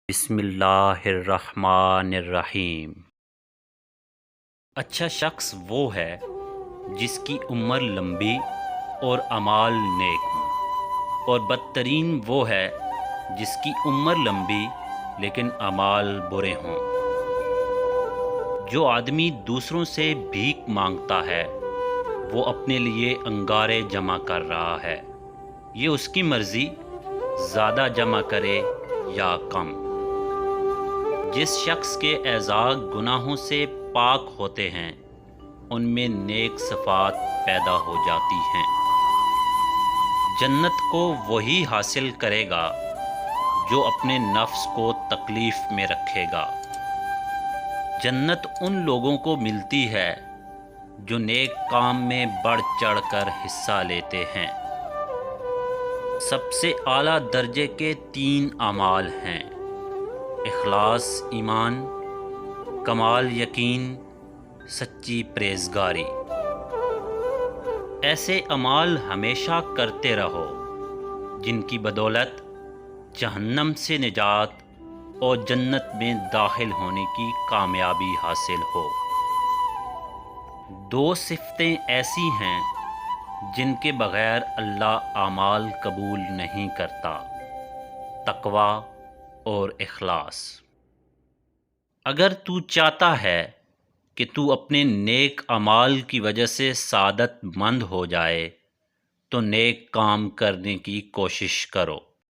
بسم اللہ الرحمن الرحیم۔ اچھا شخص وہ ہے جس کی عمر لمبی اور اعمال نیک ہوں، اور بدترین وہ ہے جس کی عمر لمبی لیکن اعمال برے ہوں۔ جو آدمی دوسروں سے بھیک مانگتا ہے وہ اپنے لیے انگارے جمع کر رہا ہے، یہ اس کی مرضی، زیادہ جمع کرے یا کم۔ جس شخص کے اعضاء گناہوں سے پاک ہوتے ہیں ان میں نیک صفات پیدا ہو جاتی ہیں۔ جنت کو وہی حاصل کرے گا جو اپنے نفس کو تکلیف میں رکھے گا۔ جنت ان لوگوں کو ملتی ہے جو نیک کام میں بڑھ چڑھ کر حصہ لیتے ہیں۔ سب سے اعلیٰ درجے کے 3 اعمال ہیں: اخلاص ایمان، کمال یقین، سچی پرہیزگاری۔ ایسے اعمال ہمیشہ کرتے رہو جن کی بدولت جہنم سے نجات اور جنت میں داخل ہونے کی کامیابی حاصل ہو۔ 2 صفتیں ایسی ہیں جن کے بغیر اللہ اعمال قبول نہیں کرتا: تقوی اور اخلاص۔ اگر تو چاہتا ہے کہ تو اپنے نیک اعمال کی وجہ سے سعادت مند ہو جائے تو نیک کام کرنے کی کوشش کرو۔